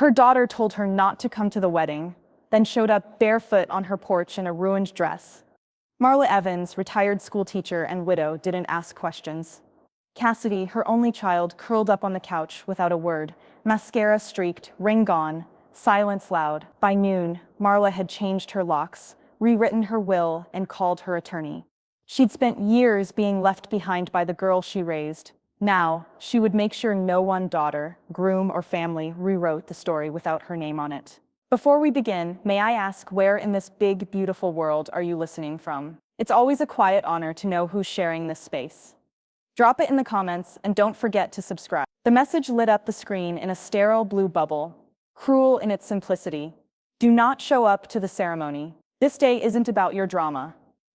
Her daughter told her not to come to the wedding, then showed up barefoot on her porch in a ruined dress. Marla Evans, retired schoolteacher and widow, didn't ask questions. Cassidy, her only child, curled up on the couch without a word, mascara streaked, ring gone, silence loud. By noon, Marla had changed her locks, rewritten her will, and called her attorney. She'd spent years being left behind by the girl she raised. Now, she would make sure no one daughter, groom, or family rewrote the story without her name on it. Before we begin, may I ask, where in this big, beautiful world are you listening from? It's always a quiet honor to know who's sharing this space. Drop it in the comments, and don't forget to subscribe. The message lit up the screen in a sterile blue bubble, cruel in its simplicity. Do not show up to the ceremony. This day isn't about your drama.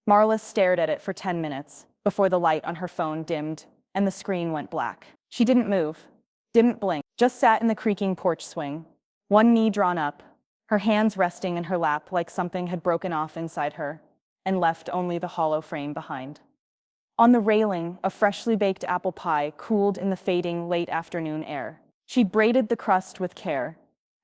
Marla stared at it for 10 minutes before the light on her phone dimmed and the screen went black. She didn't move, didn't blink, just sat in the creaking porch swing, one knee drawn up, her hands resting in her lap like something had broken off inside her and left only the hollow frame behind. On the railing, a freshly baked apple pie cooled in the fading late afternoon air. She braided the crust with care,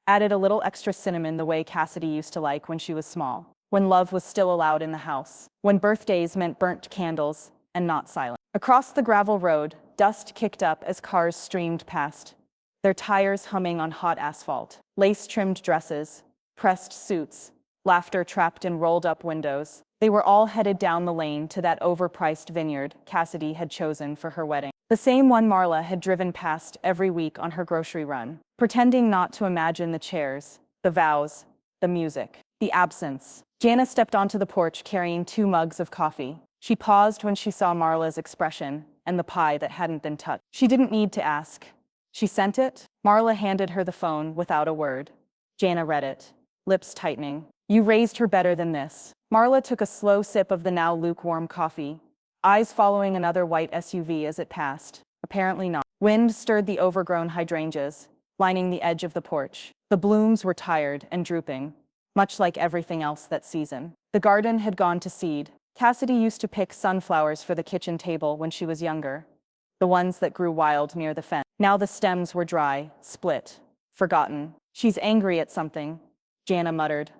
added a little extra cinnamon the way Cassidy used to like when she was small, when love was still allowed in the house, when birthdays meant burnt candles and not silence. Across the gravel road, dust kicked up as cars streamed past, their tires humming on hot asphalt. Lace-trimmed dresses, pressed suits, laughter trapped in rolled-up windows. They were all headed down the lane to that overpriced vineyard Cassidy had chosen for her wedding. The same one Marla had driven past every week on her grocery run, pretending not to imagine the chairs, the vows, the music, the absence. Jana stepped onto the porch carrying 2 mugs of coffee. She paused when she saw Marla's expression and the pie that hadn't been touched. She didn't need to ask. She sent it. Marla handed her the phone without a word. Jana read it, lips tightening. You raised her better than this. Marla took a slow sip of the now lukewarm coffee, eyes following another white SUV as it passed. Apparently not. Wind stirred the overgrown hydrangeas, lining the edge of the porch. The blooms were tired and drooping, much like everything else that season. The garden had gone to seed. Cassidy used to pick sunflowers for the kitchen table when she was younger, the ones that grew wild near the fence. Now the stems were dry, split, forgotten. She's angry at something, Jana muttered,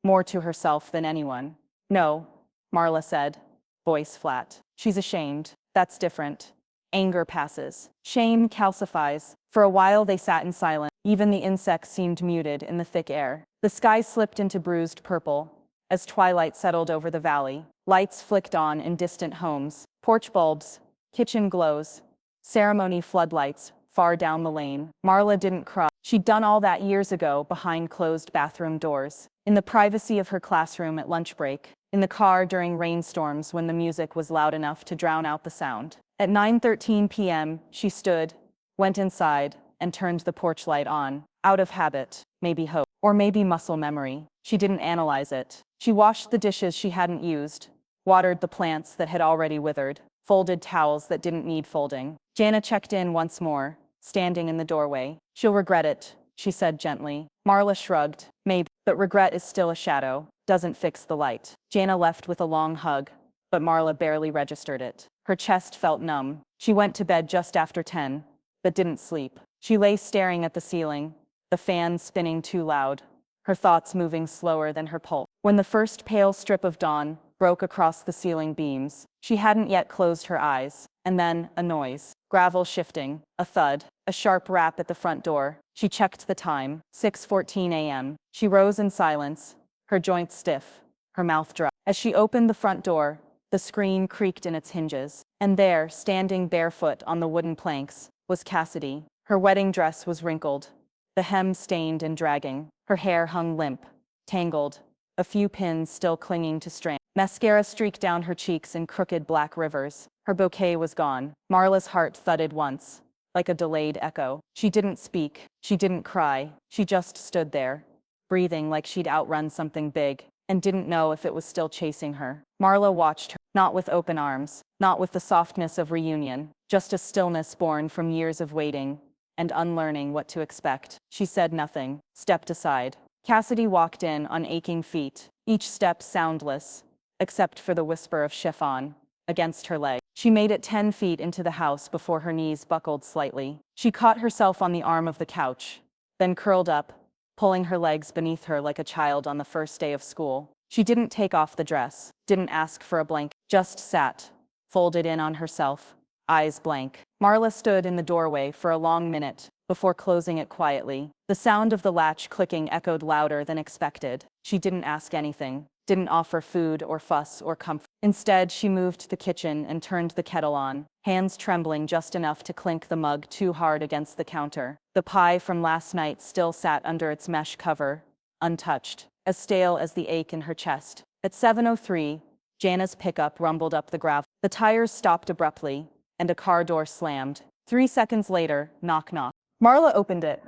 more to herself than anyone. No, Marla said, voice flat. She's ashamed. That's different. Anger passes. Shame calcifies. For a while they sat in silence. Even the insects seemed muted in the thick air. The sky slipped into bruised purple as twilight settled over the valley. Lights flicked on in distant homes. Porch bulbs, kitchen glows, ceremony floodlights far down the lane. Marla didn't cry. She'd done all that years ago behind closed bathroom doors, in the privacy of her classroom at lunch break, in the car during rainstorms when the music was loud enough to drown out the sound. At 9:13 p.m., she stood, went inside, and turned the porch light on. Out of habit, maybe hope, or maybe muscle memory. She didn't analyze it. She washed the dishes she hadn't used, watered the plants that had already withered, folded towels that didn't need folding. Jana checked in once more, standing in the doorway. She'll regret it, she said gently. Marla shrugged. Maybe, but regret is still a shadow, doesn't fix the light. Jana left with a long hug, but Marla barely registered it. Her chest felt numb. She went to bed just after 10, but didn't sleep. She lay staring at the ceiling, the fan spinning too loud, her thoughts moving slower than her pulse. When the first pale strip of dawn broke across the ceiling beams, she hadn't yet closed her eyes. And then, a noise. Gravel shifting, a thud, a sharp rap at the front door. She checked the time, 6:14 a.m. She rose in silence, her joints stiff, her mouth dry. As she opened the front door, the screen creaked in its hinges. And there, standing barefoot on the wooden planks, was Cassidy. Her wedding dress was wrinkled, the hem stained and dragging. Her hair hung limp, tangled, a few pins still clinging to strands. Mascara streaked down her cheeks in crooked black rivers. Her bouquet was gone. Marla's heart thudded once, like a delayed echo. She didn't speak. She didn't cry. She just stood there, breathing like she'd outrun something big, and didn't know if it was still chasing her. Marla watched her, not with open arms, not with the softness of reunion, just a stillness born from years of waiting and unlearning what to expect. She said nothing, stepped aside. Cassidy walked in on aching feet, each step soundless, except for the whisper of chiffon against her leg. She made it 10 feet into the house before her knees buckled slightly. She caught herself on the arm of the couch, then curled up, pulling her legs beneath her like a child on the first day of school. She didn't take off the dress, didn't ask for a blanket, just sat, folded in on herself, eyes blank. Marla stood in the doorway for a long minute before closing it quietly. The sound of the latch clicking echoed louder than expected. She didn't ask anything, didn't offer food or fuss or comfort. Instead, she moved to the kitchen and turned the kettle on, hands trembling just enough to clink the mug too hard against the counter. The pie from last night still sat under its mesh cover, untouched, as stale as the ache in her chest. At 7:03, Jana's pickup rumbled up the gravel. The tires stopped abruptly, and a car door slammed. 3 seconds later, knock knock. Marla opened it.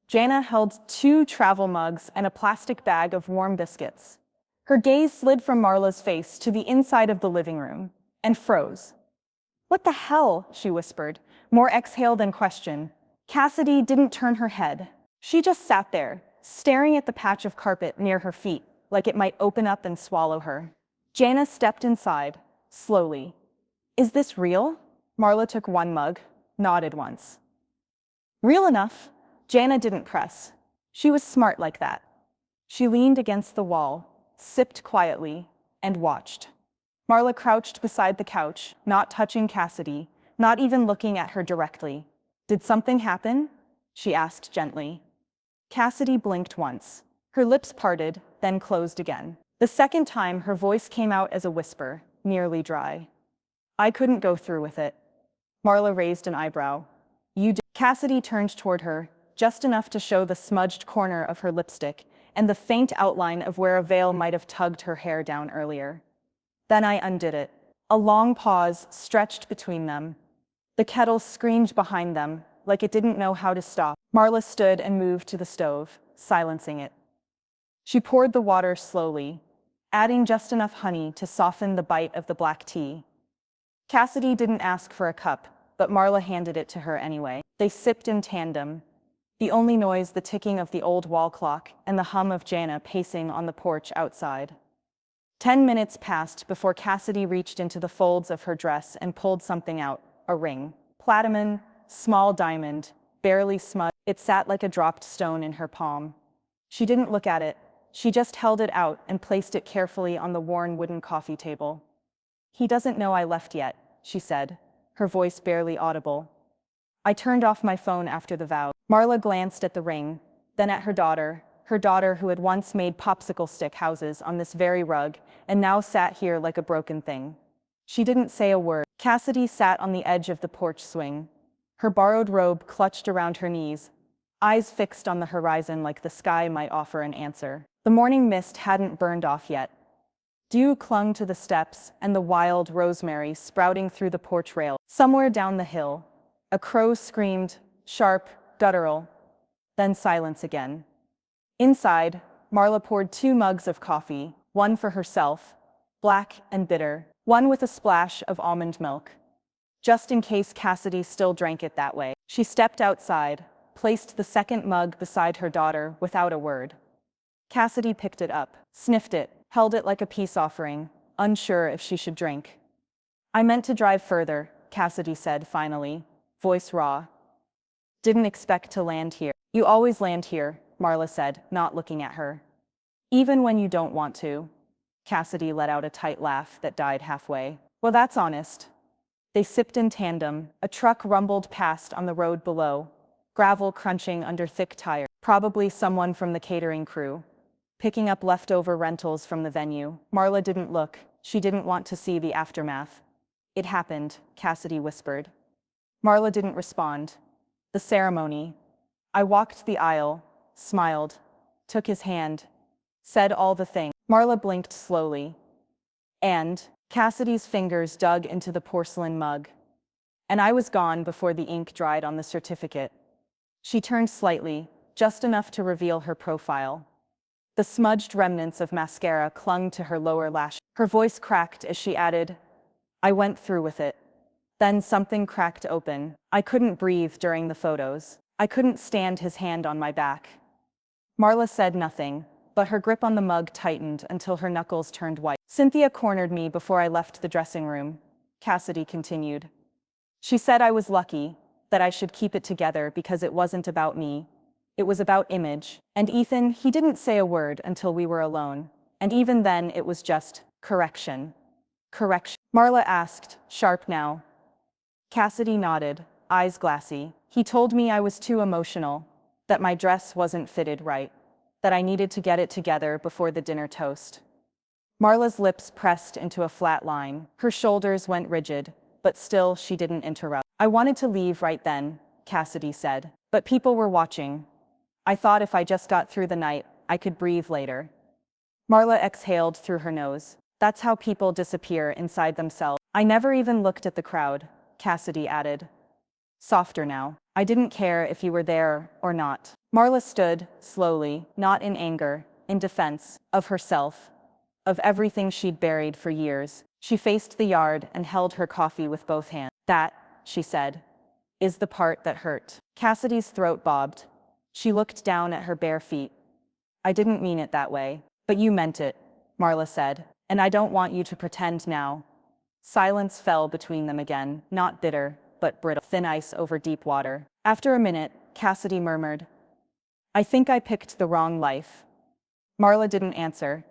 Jana held 2 travel mugs and a plastic bag of warm biscuits. Her gaze slid from Marla's face to the inside of the living room, and froze. "What the hell?" she whispered, more exhale than question. Cassidy didn't turn her head. She just sat there, staring at the patch of carpet near her feet, like it might open up and swallow her. Jana stepped inside, slowly. "Is this real?" Marla took 1 mug, nodded once. Real enough. Jana didn't press. She was smart like that. She leaned against the wall, sipped quietly, and watched. Marla crouched beside the couch, not touching Cassidy, not even looking at her directly. "Did something happen?" she asked gently. Cassidy blinked once. Her lips parted, then closed again. The second time, her voice came out as a whisper, nearly dry. "I couldn't go through with it." Marla raised an eyebrow. "You did." Cassidy turned toward her, just enough to show the smudged corner of her lipstick and the faint outline of where a veil might have tugged her hair down earlier. "Then I undid it." A long pause stretched between them. The kettle screamed behind them, like it didn't know how to stop. Marla stood and moved to the stove, silencing it. She poured the water slowly, adding just enough honey to soften the bite of the black tea. Cassidy didn't ask for a cup, but Marla handed it to her anyway. They sipped in tandem, the only noise the ticking of the old wall clock and the hum of Jana pacing on the porch outside. 10 minutes passed before Cassidy reached into the folds of her dress and pulled something out, a ring. Platinum, small diamond, barely smudged. It sat like a dropped stone in her palm. She didn't look at it. She just held it out and placed it carefully on the worn wooden coffee table. "He doesn't know I left yet," she said, her voice barely audible. "I turned off my phone after the vow." Marla glanced at the ring, then at her daughter who had once made popsicle stick houses on this very rug and now sat here like a broken thing. She didn't say a word. Cassidy sat on the edge of the porch swing, her borrowed robe clutched around her knees, eyes fixed on the horizon like the sky might offer an answer. The morning mist hadn't burned off yet. Dew clung to the steps and the wild rosemary sprouting through the porch rail. Somewhere down the hill, a crow screamed, sharp, guttural, then silence again. Inside, Marla poured 2 mugs of coffee, one for herself, black and bitter, one with a splash of almond milk, just in case Cassidy still drank it that way. She stepped outside, placed the second mug beside her daughter without a word. Cassidy picked it up, sniffed it, held it like a peace offering, unsure if she should drink. "I meant to drive further," Cassidy said finally, voice raw. "Didn't expect to land here." "You always land here," Marla said, not looking at her. "Even when you don't want to." Cassidy let out a tight laugh that died halfway. "Well, that's honest." They sipped in tandem. A truck rumbled past on the road below, gravel crunching under thick tires. Probably someone from the catering crew, picking up leftover rentals from the venue. Marla didn't look. She didn't want to see the aftermath. "It happened," Cassidy whispered. Marla didn't respond. "The ceremony." "I walked the aisle, smiled, took his hand, said all the things." Marla blinked slowly. "And," Cassidy's fingers dug into the porcelain mug. "And I was gone before the ink dried on the certificate." She turned slightly, just enough to reveal her profile. The smudged remnants of mascara clung to her lower lash. Her voice cracked as she added, "I went through with it." Then something cracked open. I couldn't breathe during the photos. I couldn't stand his hand on my back. Marla said nothing, but her grip on the mug tightened until her knuckles turned white. "Cynthia cornered me before I left the dressing room," Cassidy continued. "She said I was lucky, that I should keep it together because it wasn't about me. It was about image. And Ethan, he didn't say a word until we were alone. And even then, it was just correction. Correction. Marla asked, sharp now. Cassidy nodded, eyes glassy. He told me I was too emotional, that my dress wasn't fitted right, that I needed to get it together before the dinner toast. Marla's lips pressed into a flat line. Her shoulders went rigid, but still she didn't interrupt. I wanted to leave right then, Cassidy said, but people were watching. I thought if I just got through the night, I could breathe later. Marla exhaled through her nose. That's how people disappear inside themselves. I never even looked at the crowd, Cassidy added. Softer now. I didn't care if you were there or not. Marla stood, slowly, not in anger, in defense of herself, of everything she'd buried for years. She faced the yard and held her coffee with both hands. That, she said, is the part that hurt. Cassidy's throat bobbed. She looked down at her bare feet. I didn't mean it that way. But you meant it, Marla said. And I don't want you to pretend now. Silence fell between them again, not bitter, but brittle, thin ice over deep water. After a minute, Cassidy murmured, I think I picked the wrong life. Marla didn't answer.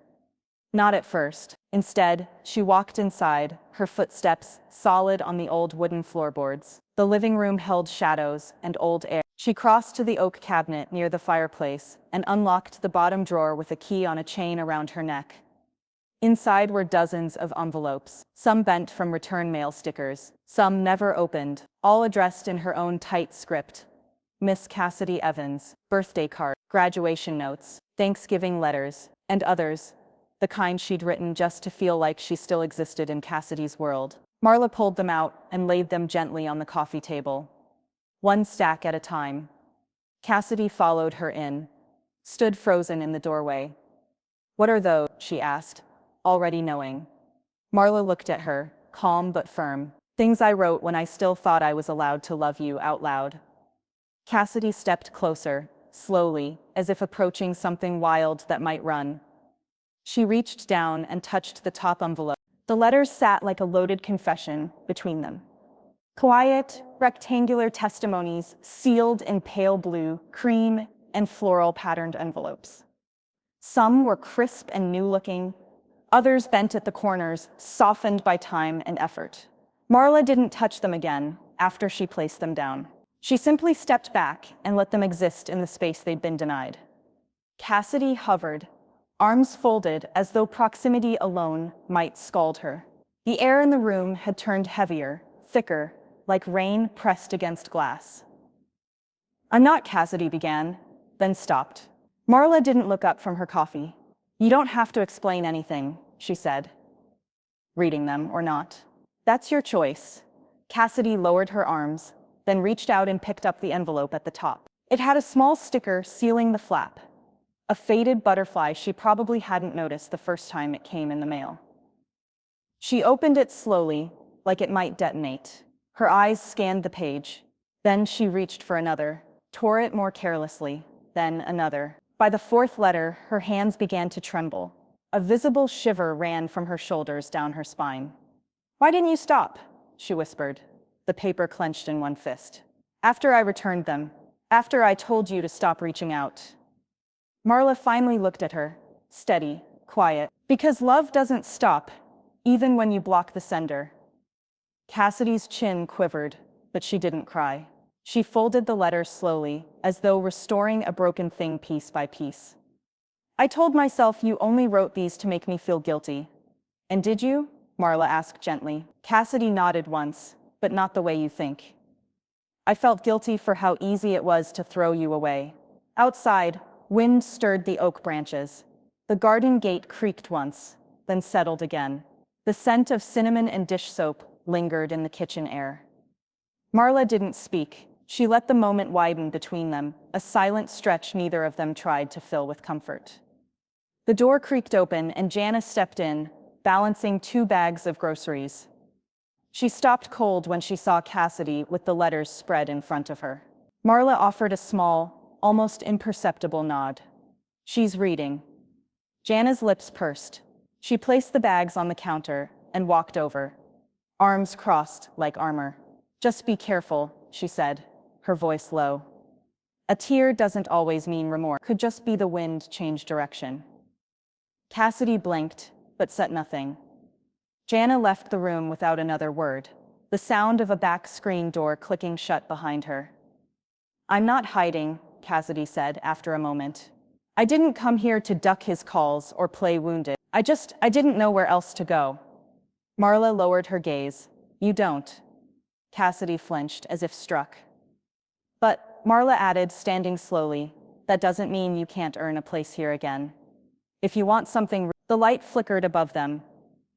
Not at first. Instead, she walked inside, her footsteps solid on the old wooden floorboards. The living room held shadows and old air. She crossed to the oak cabinet near the fireplace and unlocked the bottom drawer with a key on a chain around her neck. Inside were dozens of envelopes, some bent from return mail stickers, some never opened, all addressed in her own tight script. Miss Cassidy Evans, birthday card, graduation notes, Thanksgiving letters, and others, the kind she'd written just to feel like she still existed in Cassidy's world. Marla pulled them out and laid them gently on the coffee table, one stack at a time. Cassidy followed her in, stood frozen in the doorway. What are those? She asked, already knowing. Marla looked at her, calm but firm. Things I wrote when I still thought I was allowed to love you out loud. Cassidy stepped closer, slowly, as if approaching something wild that might run. She reached down and touched the top envelope. The letters sat like a loaded confession between them. Quiet, rectangular testimonies sealed in pale blue, cream, and floral patterned envelopes. Some were crisp and new-looking, others bent at the corners, softened by time and effort. Marla didn't touch them again after she placed them down. She simply stepped back and let them exist in the space they'd been denied. Cassidy hovered, arms folded as though proximity alone might scald her. The air in the room had turned heavier, thicker, like rain pressed against glass. I'm not, Cassidy began, then stopped. Marla didn't look up from her coffee. You don't have to explain anything, she said. Reading them or not. That's your choice. Cassidy lowered her arms, then reached out and picked up the envelope at the top. It had a small sticker sealing the flap, a faded butterfly she probably hadn't noticed the first time it came in the mail. She opened it slowly, like it might detonate. Her eyes scanned the page. Then she reached for another, tore it more carelessly, then another. By the fourth letter, her hands began to tremble. A visible shiver ran from her shoulders down her spine. Why didn't you stop? She whispered, the paper clenched in one fist. After I returned them, after I told you to stop reaching out. Marla finally looked at her, steady, quiet. Because love doesn't stop, even when you block the sender. Cassidy's chin quivered, but she didn't cry. She folded the letter slowly, as though restoring a broken thing piece by piece. I told myself you only wrote these to make me feel guilty. And did you? Marla asked gently. Cassidy nodded once, but not the way you think. I felt guilty for how easy it was to throw you away. Outside, wind stirred the oak branches. The garden gate creaked once, then settled again. The scent of cinnamon and dish soap lingered in the kitchen air. Marla didn't speak. She let the moment widen between them, a silent stretch neither of them tried to fill with comfort. The door creaked open and Janice stepped in, balancing 2 bags of groceries. She stopped cold when she saw Cassidy with the letters spread in front of her. Marla offered a small, almost imperceptible nod. She's reading. Jana's lips pursed. She placed the bags on the counter and walked over, arms crossed like armor. Just be careful, she said, her voice low. A tear doesn't always mean remorse. Could just be the wind change direction. Cassidy blinked, but said nothing. Jana left the room without another word, the sound of a back screen door clicking shut behind her. I'm not hiding, Cassidy said after a moment. I didn't come here to duck his calls or play wounded. I didn't know where else to go. Marla lowered her gaze. You don't. Cassidy flinched as if struck. But, Marla added, standing slowly, that doesn't mean you can't earn a place here again. If you want something. The light flickered above them,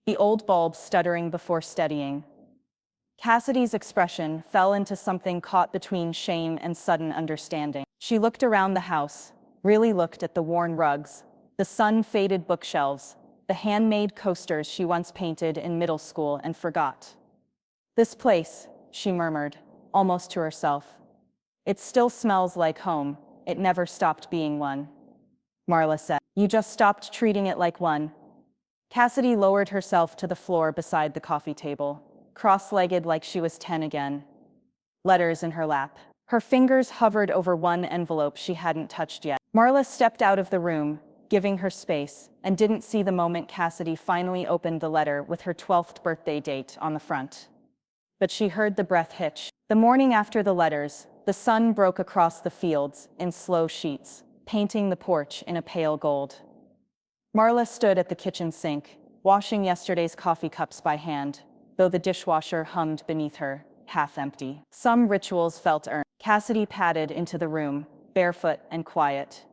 the old bulb stuttering before steadying. Cassidy's expression fell into something caught between shame and sudden understanding. She looked around the house, really looked at the worn rugs, the sun-faded bookshelves, the handmade coasters she once painted in middle school and forgot. This place, she murmured, almost to herself. It still smells like home. It never stopped being one. Marla said. You just stopped treating it like one. Cassidy lowered herself to the floor beside the coffee table, cross-legged like she was 10 again. Letters in her lap. Her fingers hovered over one envelope she hadn't touched yet. Marla stepped out of the room, giving her space, and didn't see the moment Cassidy finally opened the letter with her 12th birthday date on the front. But she heard the breath hitch. The morning after the letters, the sun broke across the fields in slow sheets, painting the porch in a pale gold. Marla stood at the kitchen sink, washing yesterday's coffee cups by hand, though the dishwasher hummed beneath her, half empty. Some rituals felt earned. Cassidy padded into the room, barefoot and quiet.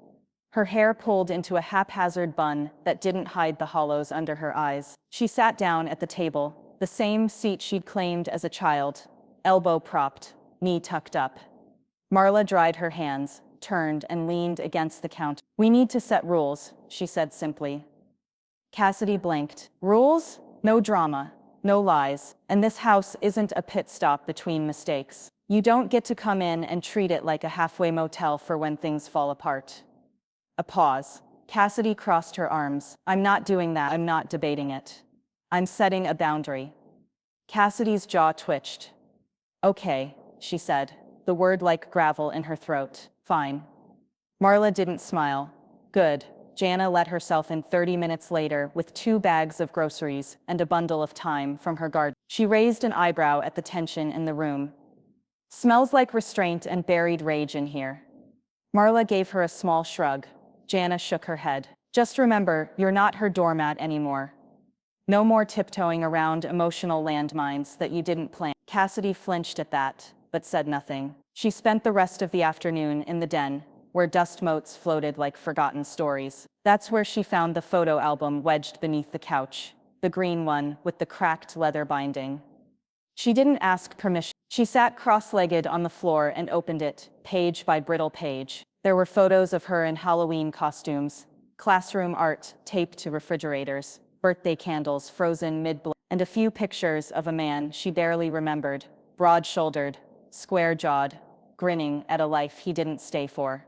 Her hair pulled into a haphazard bun that didn't hide the hollows under her eyes. She sat down at the table, the same seat she'd claimed as a child, elbow propped, knee tucked up. Marla dried her hands, turned and leaned against the counter. We need to set rules, she said simply. Cassidy blinked. Rules? No drama, no lies, and this house isn't a pit stop between mistakes. You don't get to come in and treat it like a halfway motel for when things fall apart. A pause. Cassidy crossed her arms. I'm not doing that. I'm not debating it. I'm setting a boundary. Cassidy's jaw twitched. Okay, she said, the word like gravel in her throat. Fine. Marla didn't smile. Good. Jana let herself in 30 minutes later with 2 bags of groceries and a bundle of thyme from her garden. She raised an eyebrow at the tension in the room. Smells like restraint and buried rage in here. Marla gave her a small shrug. Jana shook her head. Just remember, you're not her doormat anymore. No more tiptoeing around emotional landmines that you didn't plan. Cassidy flinched at that, but said nothing. She spent the rest of the afternoon in the den, where dust motes floated like forgotten stories. That's where she found the photo album wedged beneath the couch, the green one with the cracked leather binding. She didn't ask permission. She sat cross-legged on the floor and opened it, page by brittle page. There were photos of her in Halloween costumes, classroom art taped to refrigerators, birthday candles frozen mid-blow, and a few pictures of a man she barely remembered, broad-shouldered, square-jawed, grinning at a life he didn't stay for.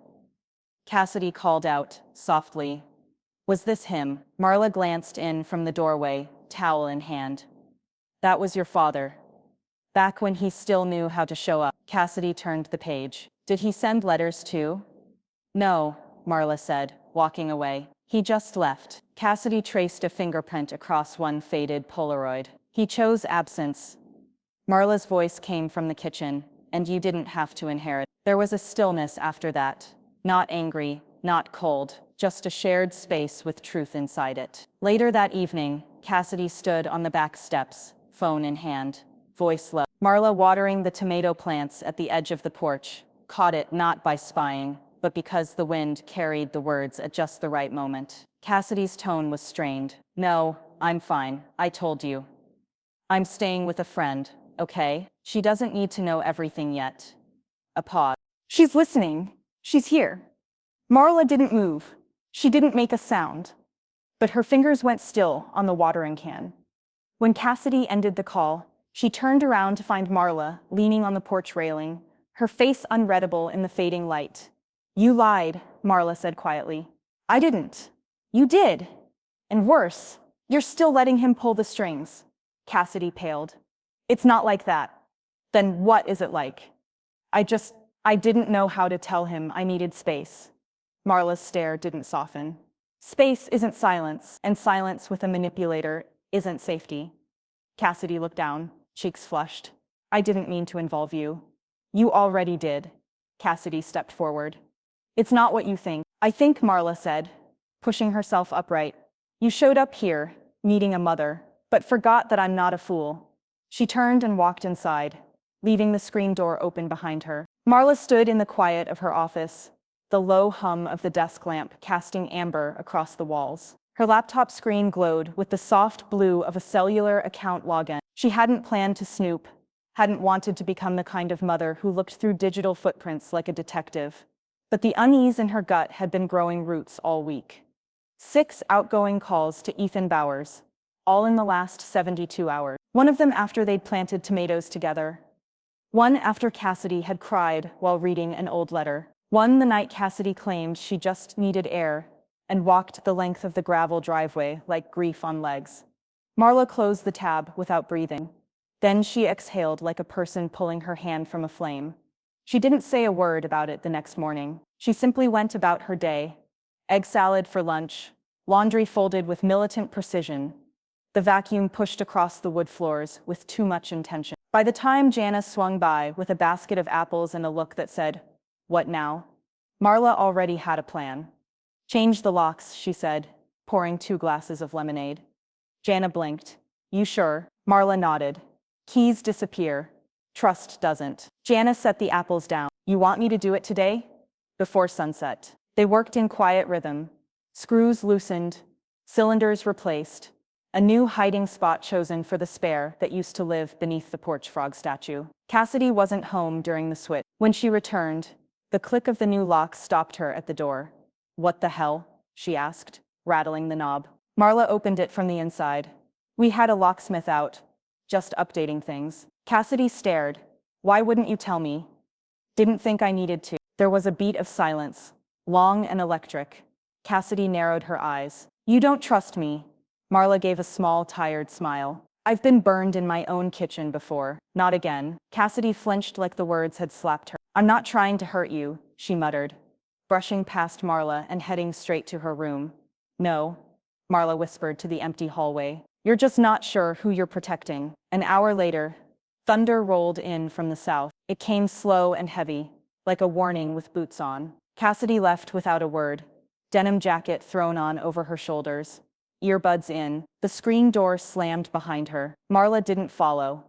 Cassidy called out, softly. Was this him? Marla glanced in from the doorway, towel in hand. That was your father. Back when he still knew how to show up. Cassidy turned the page. Did he send letters too? No, Marla said, walking away. He just left. Cassidy traced a fingerprint across one faded Polaroid. He chose absence. Marla's voice came from the kitchen, and you didn't have to inherit. There was a stillness after that. Not angry, not cold, just a shared space with truth inside it. Later that evening, Cassidy stood on the back steps, phone in hand, voice low. Marla, watering the tomato plants at the edge of the porch, caught it not by spying, but because the wind carried the words at just the right moment. Cassidy's tone was strained. No, I'm fine, I told you. I'm staying with a friend, okay? She doesn't need to know everything yet. A pause. She's listening. She's here. Marla didn't move. She didn't make a sound. But her fingers went still on the watering can. When Cassidy ended the call, she turned around to find Marla leaning on the porch railing, her face unreadable in the fading light. You lied, Marla said quietly. I didn't. You did. And worse, you're still letting him pull the strings. Cassidy paled. It's not like that. Then what is it like? I didn't know how to tell him I needed space. Marla's stare didn't soften. Space isn't silence, and silence with a manipulator isn't safety. Cassidy looked down, cheeks flushed. I didn't mean to involve you. You already did. Cassidy stepped forward. It's not what you think. I think, Marla said, pushing herself upright. You showed up here, needing a mother, but forgot that I'm not a fool. She turned and walked inside, leaving the screen door open behind her. Marla stood in the quiet of her office, the low hum of the desk lamp casting amber across the walls. Her laptop screen glowed with the soft blue of a cellular account login. She hadn't planned to snoop, hadn't wanted to become the kind of mother who looked through digital footprints like a detective. But the unease in her gut had been growing roots all week. 6 outgoing calls to Ethan Bowers, all in the last 72 hours. One of them after they'd planted tomatoes together. One after Cassidy had cried while reading an old letter. One the night Cassidy claimed she just needed air and walked the length of the gravel driveway like grief on legs. Marla closed the tab without breathing. Then she exhaled like a person pulling her hand from a flame. She didn't say a word about it the next morning. She simply went about her day. Egg salad for lunch, laundry folded with militant precision, the vacuum pushed across the wood floors with too much intention. By the time Janice swung by with a basket of apples and a look that said, "What now?" Marla already had a plan. "Change the locks," she said, pouring 2 glasses of lemonade. Jana blinked. "You sure?" Marla nodded. "Keys disappear. Trust doesn't." Jana set the apples down. "You want me to do it today?" Before sunset. They worked in quiet rhythm. Screws loosened, cylinders replaced, a new hiding spot chosen for the spare that used to live beneath the porch frog statue. Cassidy wasn't home during the switch. When she returned, the click of the new lock stopped her at the door. "What the hell?" she asked, rattling the knob. Marla opened it from the inside. "We had a locksmith out, just updating things." Cassidy stared. "Why wouldn't you tell me?" "Didn't think I needed to." There was a beat of silence, long and electric. Cassidy narrowed her eyes. "You don't trust me." Marla gave a small, tired smile. "I've been burned in my own kitchen before. Not again." Cassidy flinched like the words had slapped her. "I'm not trying to hurt you," she muttered, brushing past Marla and heading straight to her room. "No," Marla whispered to the empty hallway. "You're just not sure who you're protecting." An hour later, thunder rolled in from the south. It came slow and heavy, like a warning with boots on. Cassidy left without a word, denim jacket thrown on over her shoulders, earbuds in. The screen door slammed behind her. Marla didn't follow.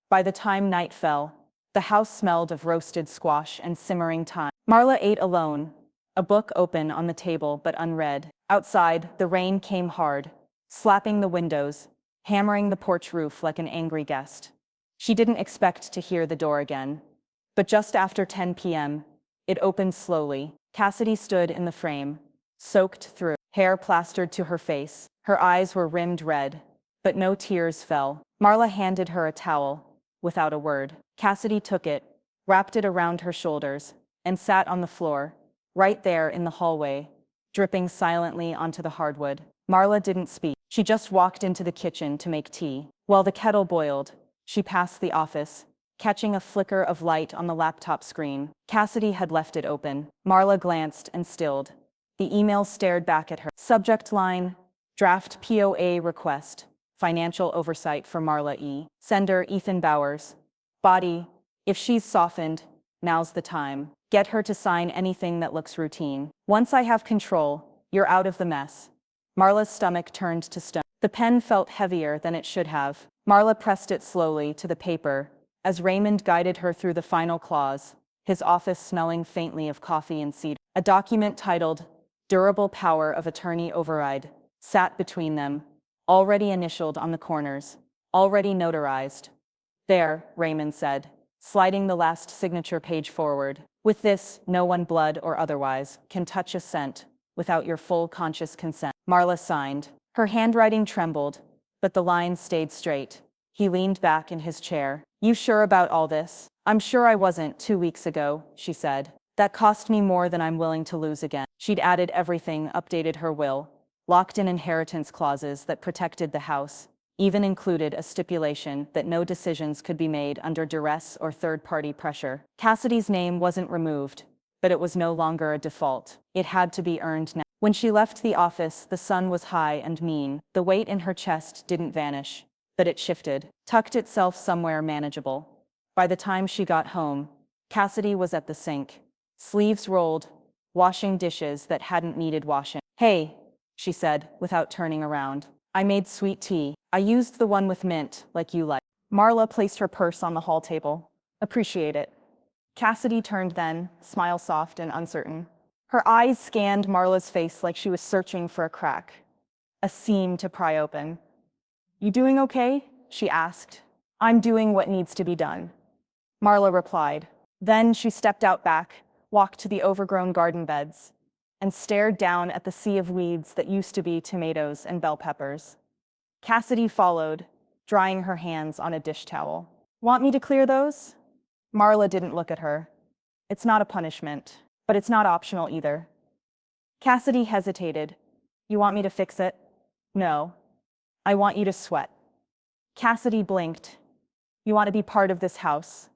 By the time night fell, the house smelled of roasted squash and simmering thyme. Marla ate alone, a book open on the table but unread. Outside, the rain came hard, slapping the windows, hammering the porch roof like an angry guest. She didn't expect to hear the door again. But just after 10 p.m., it opened slowly. Cassidy stood in the frame, soaked through, hair plastered to her face. Her eyes were rimmed red, but no tears fell. Marla handed her a towel, without a word. Cassidy took it, wrapped it around her shoulders, and sat on the floor, right there in the hallway, dripping silently onto the hardwood. Marla didn't speak. She just walked into the kitchen to make tea. While the kettle boiled, she passed the office, catching a flicker of light on the laptop screen. Cassidy had left it open. Marla glanced and stilled. The email stared back at her. Subject line, draft POA request, financial oversight for Marla E. Sender Ethan Bowers. Body, if she's softened, now's the time. Get her to sign anything that looks routine. Once I have control, you're out of the mess. Marla's stomach turned to stone. The pen felt heavier than it should have. Marla pressed it slowly to the paper, as Raymond guided her through the final clause, his office smelling faintly of coffee and cedar. A document titled, Durable Power of Attorney Override, sat between them, already initialed on the corners, already notarized. There, Raymond said, sliding the last signature page forward. With this, no one, blood or otherwise, can touch a cent without your full conscious consent. Marla signed. Her handwriting trembled, but the lines stayed straight. He leaned back in his chair. You sure about all this? I'm sure I wasn't 2 weeks ago, she said. That cost me more than I'm willing to lose again. She'd added everything, updated her will, locked in inheritance clauses that protected the house, even included a stipulation that no decisions could be made under duress or third-party pressure. Cassidy's name wasn't removed, but it was no longer a default. It had to be earned now. When she left the office, the sun was high and mean. The weight in her chest didn't vanish, but it shifted, tucked itself somewhere manageable. By the time she got home, Cassidy was at the sink, sleeves rolled, washing dishes that hadn't needed washing. "Hey," she said, without turning around. "I made sweet tea. I used the one with mint, like you like." Marla placed her purse on the hall table. "Appreciate it." Cassidy turned then, smile soft and uncertain. Her eyes scanned Marla's face like she was searching for a crack, a seam to pry open. "You doing okay?" she asked. "I'm doing what needs to be done," Marla replied. Then she stepped out back, walked to the overgrown garden beds, and stared down at the sea of weeds that used to be tomatoes and bell peppers. Cassidy followed, drying her hands on a dish towel. "Want me to clear those?" Marla didn't look at her. "It's not a punishment, but it's not optional either." Cassidy hesitated. "You want me to fix it?" "No. I want you to sweat." Cassidy blinked. "You want to be part of this house?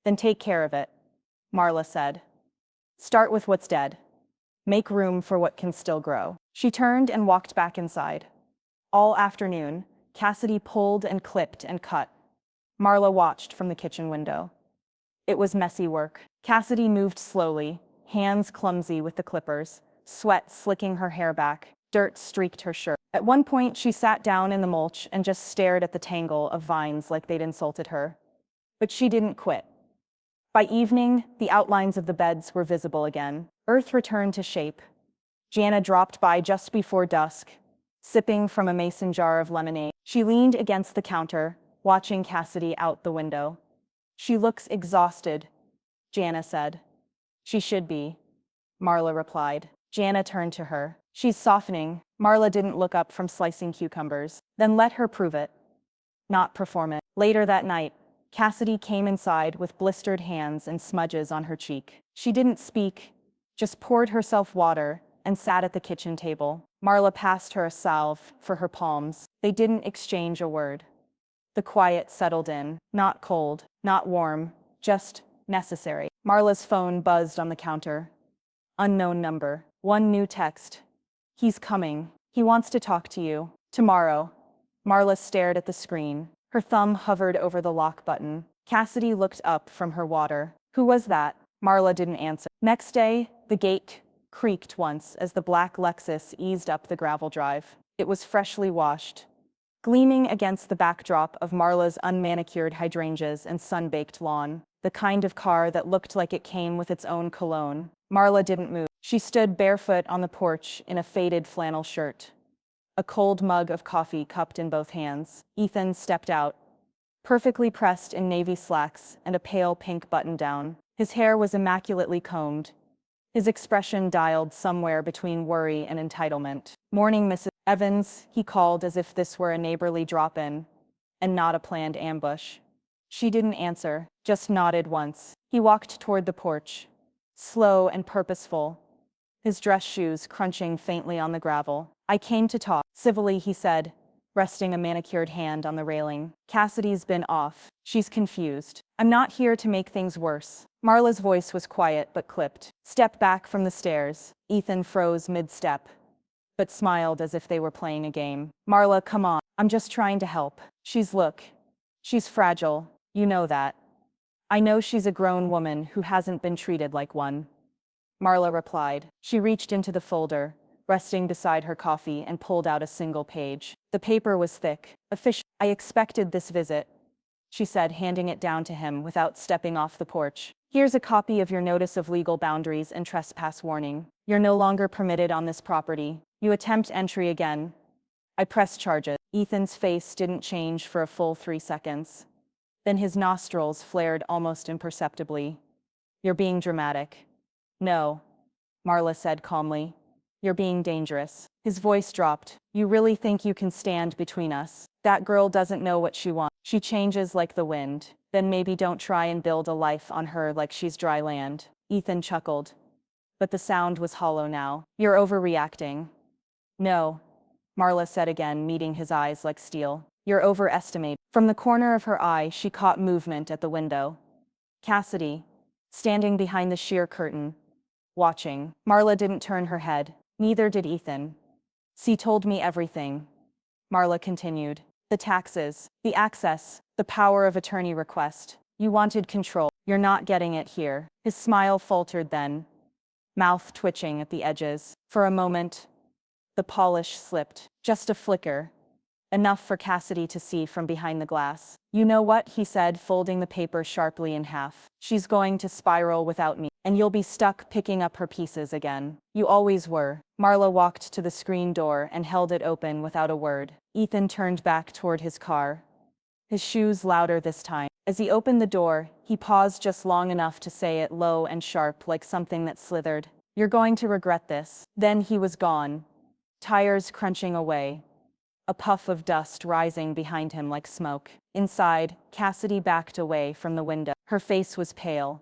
Then take care of it," Marla said. "Start with what's dead. Make room for what can still grow." She turned and walked back inside. All afternoon, Cassidy pulled and clipped and cut. Marla watched from the kitchen window. It was messy work. Cassidy moved slowly, hands clumsy with the clippers, sweat slicking her hair back, dirt streaked her shirt. At one point, she sat down in the mulch and just stared at the tangle of vines like they'd insulted her. But she didn't quit. By evening, the outlines of the beds were visible again. Earth returned to shape. Jana dropped by just before dusk, sipping from a mason jar of lemonade. She leaned against the counter, watching Cassidy out the window. "She looks exhausted," Jana said. "She should be," Marla replied. Jana turned to her. "She's softening." Marla didn't look up from slicing cucumbers. "Then let her prove it, not perform it." Later that night, Cassidy came inside with blistered hands and smudges on her cheek. She didn't speak, just poured herself water and sat at the kitchen table. Marla passed her a salve for her palms. They didn't exchange a word. The quiet settled in, not cold, not warm, just necessary. Marla's phone buzzed on the counter. Unknown number. One new text. "He's coming. He wants to talk to you. Tomorrow." Marla stared at the screen. Her thumb hovered over the lock button. Cassidy looked up from her water. "Who was that?" Marla didn't answer. Next day, the gate creaked once as the black Lexus eased up the gravel drive. It was freshly washed, gleaming against the backdrop of Marla's unmanicured hydrangeas and sun-baked lawn, the kind of car that looked like it came with its own cologne. Marla didn't move. She stood barefoot on the porch in a faded flannel shirt, a cold mug of coffee cupped in both hands. Ethan stepped out, perfectly pressed in navy slacks and a pale pink button-down. His hair was immaculately combed, his expression dialed somewhere between worry and entitlement. "Morning, Mrs. Evans," he called as if this were a neighborly drop-in and not a planned ambush. She didn't answer, just nodded once. He walked toward the porch, slow and purposeful, his dress shoes crunching faintly on the gravel. "I came to talk," civilly he said, resting a manicured hand on the railing. "Cassidy's been off. She's confused. I'm not here to make things worse." Marla's voice was quiet but clipped. "Step back from the stairs." Ethan froze mid-step, but smiled as if they were playing a game. "Marla, come on. I'm just trying to help. She's fragile. You know that." "I know she's a grown woman who hasn't been treated like one," Marla replied. She reached into the folder, resting beside her coffee, and pulled out a single page. The paper was thick. "Official. I expected this visit," she said, handing it down to him without stepping off the porch. "Here's a copy of your notice of legal boundaries and trespass warning. You're no longer permitted on this property. You attempt entry again, I press charges." Ethan's face didn't change for a full 3 seconds. Then his nostrils flared almost imperceptibly. "You're being dramatic." "No," Marla said calmly. "You're being dangerous." His voice dropped. "You really think you can stand between us? That girl doesn't know what she wants. She changes like the wind. Then maybe don't try and build a life on her like she's dry land." Ethan chuckled, but the sound was hollow now. "You're overreacting." "No," Marla said again, meeting his eyes like steel. You're overestimating. From the corner of her eye, she caught movement at the window. Cassidy, standing behind the sheer curtain, watching. Marla didn't turn her head. Neither did Ethan. "She told me everything," Marla continued. "The taxes, the access, the power of attorney request. You wanted control. You're not getting it here." His smile faltered then, mouth twitching at the edges. For a moment, the polish slipped. Just a flicker, enough for Cassidy to see from behind the glass. "You know what?" he said, folding the paper sharply in half. "She's going to spiral without me, and you'll be stuck picking up her pieces again. You always were." Marla walked to the screen door and held it open without a word. Ethan turned back toward his car, his shoes louder this time. As he opened the door, he paused just long enough to say it low and sharp, like something that slithered. "You're going to regret this." Then he was gone, tires crunching away, a puff of dust rising behind him like smoke. Inside, Cassidy backed away from the window. Her face was pale,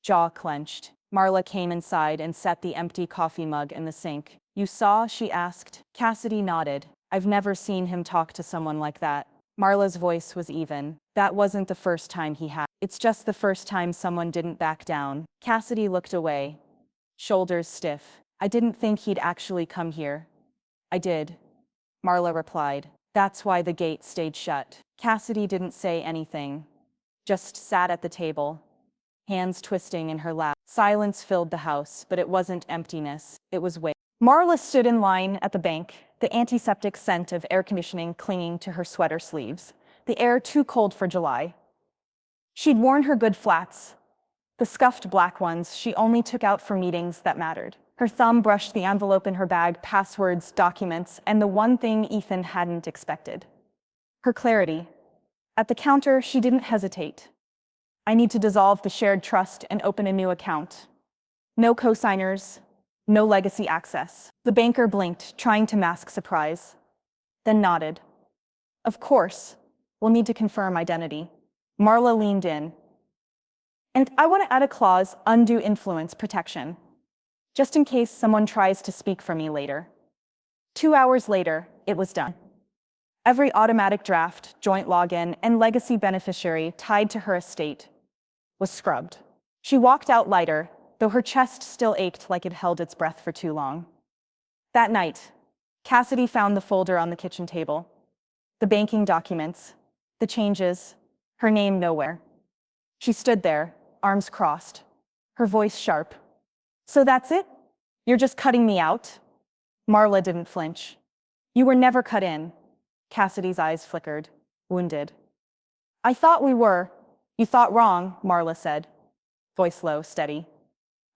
jaw clenched. Marla came inside and set the empty coffee mug in the sink. "You saw?" she asked. Cassidy nodded. "I've never seen him talk to someone like that." Marla's voice was even. "That wasn't the first time he had. It's just the first time someone didn't back down." Cassidy looked away, shoulders stiff. "I didn't think he'd actually come here." "I did," Marla replied. "That's why the gate stayed shut." Cassidy didn't say anything, just sat at the table, hands twisting in her lap. Silence filled the house, but it wasn't emptiness, it was weight. Marla stood in line at the bank, the antiseptic scent of air conditioning clinging to her sweater sleeves, the air too cold for July. She'd worn her good flats, the scuffed black ones she only took out for meetings that mattered. Her thumb brushed the envelope in her bag, passwords, documents, and the one thing Ethan hadn't expected: her clarity. At the counter, she didn't hesitate. "I need to dissolve the shared trust and open a new account. No cosigners, no legacy access." The banker blinked, trying to mask surprise, then nodded. "Of course, we'll need to confirm identity." Marla leaned in. "And I want to add a clause, undue influence protection, just in case someone tries to speak for me later." 2 hours later, it was done. Every automatic draft, joint login, and legacy beneficiary tied to her estate was scrubbed. She walked out lighter, though her chest still ached like it held its breath for too long. That night, Cassidy found the folder on the kitchen table. The banking documents, the changes, her name nowhere. She stood there, arms crossed, her voice sharp. "So that's it? You're just cutting me out?" Marla didn't flinch. "You were never cut in." Cassidy's eyes flickered, wounded. "I thought we were." "You thought wrong," Marla said, voice low, steady.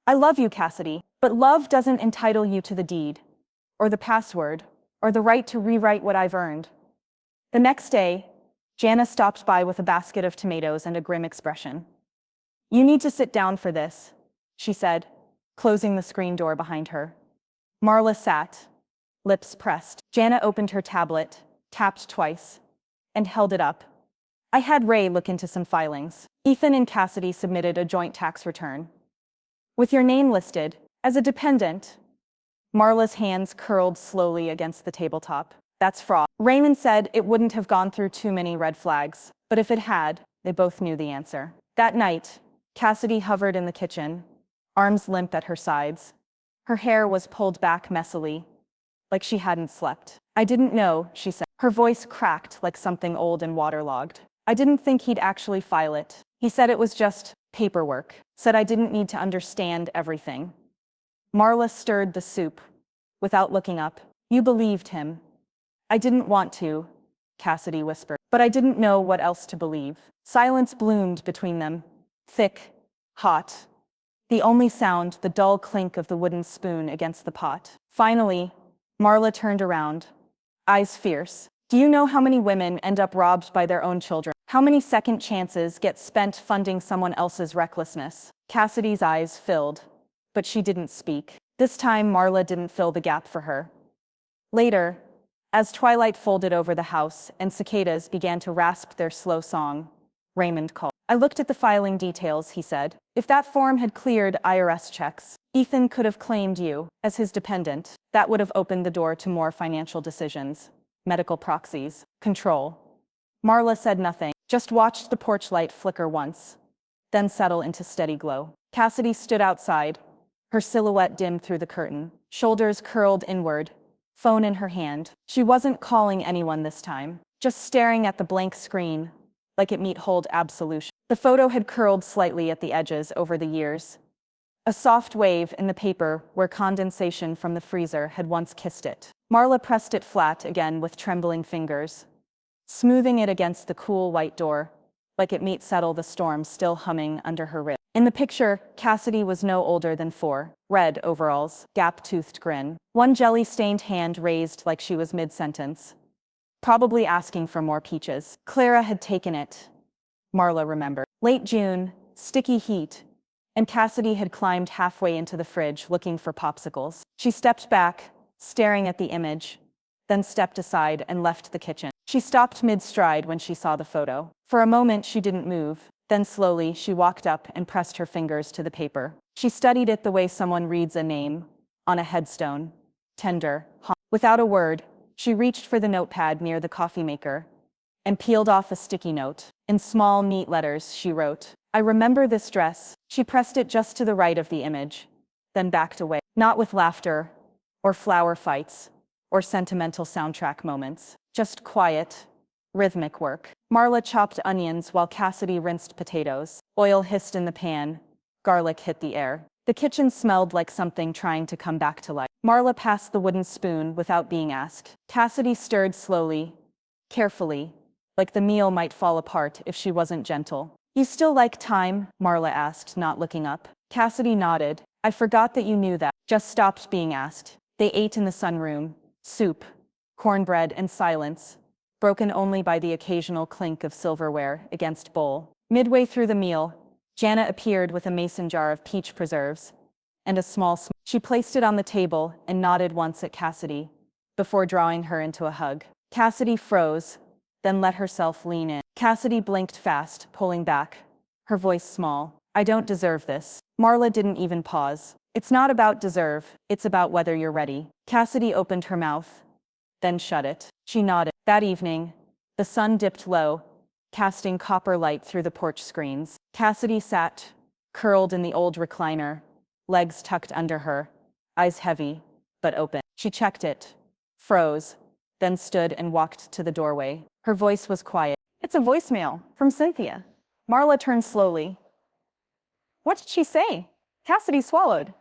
"I love you, Cassidy, but love doesn't entitle you to the deed, or the password, or the right to rewrite what I've earned." The next day, Jana stopped by with a basket of tomatoes and a grim expression. "You need to sit down for this," she said, closing the screen door behind her. Marla sat, lips pressed. Jana opened her tablet, tapped twice, and held it up. "I had Ray look into some filings. Ethan and Cassidy submitted a joint tax return, with your name listed as a dependent." Marla's hands curled slowly against the tabletop. "That's fraud." Raymond said it wouldn't have gone through too many red flags, but if it had, they both knew the answer. That night, Cassidy hovered in the kitchen, arms limp at her sides. Her hair was pulled back messily, like she hadn't slept. "I didn't know," she said. Her voice cracked like something old and waterlogged. "I didn't think he'd actually file it. He said it was just paperwork. Said I didn't need to understand everything." Marla stirred the soup, without looking up. "You believed him." "I didn't want to," Cassidy whispered. "But I didn't know what else to believe." Silence bloomed between them, thick, hot. The only sound, the dull clink of the wooden spoon against the pot. Finally, Marla turned around, eyes fierce. "Do you know how many women end up robbed by their own children? How many second chances get spent funding someone else's recklessness?" Cassidy's eyes filled, but she didn't speak. This time, Marla didn't fill the gap for her. Later, as twilight folded over the house and cicadas began to rasp their slow song, Raymond called. "I looked at the filing details," he said. "If that form had cleared IRS checks, Ethan could have claimed you as his dependent. That would have opened the door to more financial decisions, medical proxies, control." Marla said nothing, just watched the porch light flicker once, then settle into steady glow. Cassidy stood outside, her silhouette dimmed through the curtain, shoulders curled inward, phone in her hand. She wasn't calling anyone this time, just staring at the blank screen, like it might hold absolution. The photo had curled slightly at the edges over the years, a soft wave in the paper where condensation from the freezer had once kissed it. Marla pressed it flat again with trembling fingers, smoothing it against the cool white door, like it might settle the storm still humming under her ribs. In the picture, Cassidy was no older than 4, red overalls, gap-toothed grin, one jelly-stained hand raised like she was mid-sentence, probably asking for more peaches. Clara had taken it, Marla remembered. Late June, sticky heat, and Cassidy had climbed halfway into the fridge looking for popsicles. She stepped back, staring at the image, then stepped aside and left the kitchen. She stopped mid-stride when she saw the photo. For a moment, she didn't move. Then slowly, she walked up and pressed her fingers to the paper. She studied it the way someone reads a name on a headstone. Tender. Without a word, she reached for the notepad near the coffee maker and peeled off a sticky note. In small, neat letters, she wrote, "I remember this dress." She pressed it just to the right of the image, then backed away. Not with laughter, or flower fights, or sentimental soundtrack moments. Just quiet, rhythmic work. Marla chopped onions while Cassidy rinsed potatoes. Oil hissed in the pan. Garlic hit the air. The kitchen smelled like something trying to come back to life. Marla passed the wooden spoon without being asked. Cassidy stirred slowly, carefully, like the meal might fall apart if she wasn't gentle. "You still like thyme?" Marla asked, not looking up. Cassidy nodded. "I forgot that you knew that." Just stopped being asked. They ate in the sunroom. Soup, cornbread, and silence, broken only by the occasional clink of silverware against bowl. Midway through the meal, Jana appeared with a mason jar of peach preserves and a small She placed it on the table and nodded once at Cassidy, before drawing her into a hug. Cassidy froze, then let herself lean in. Cassidy blinked fast, pulling back, her voice small. "I don't deserve this." Marla didn't even pause. "It's not about deserve, it's about whether you're ready." Cassidy opened her mouth, then shut it. She nodded. That evening, the sun dipped low, casting copper light through the porch screens. Cassidy sat, curled in the old recliner, legs tucked under her, eyes heavy, but open. She checked it, froze, then stood and walked to the doorway. Her voice was quiet. "It's a voicemail from Cynthia." Marla turned slowly. "What did she say?" Cassidy swallowed.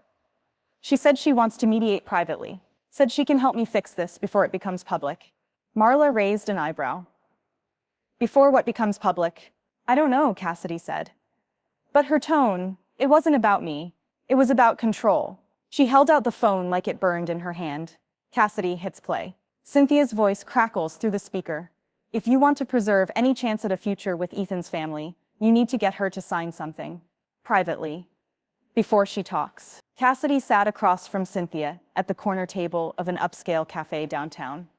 "She said she wants to mediate privately. Said she can help me fix this before it becomes public." Marla raised an eyebrow. "Before what becomes public?" "I don't know," Cassidy said. But her tone, it wasn't about me. It was about control. She held out the phone like it burned in her hand. Cassidy hits play. Cynthia's voice crackles through the speaker. "If you want to preserve any chance at a future with Ethan's family, you need to get her to sign something. Privately. Before she talks." Cassidy sat across from Cynthia at the corner table of an upscale cafe downtown.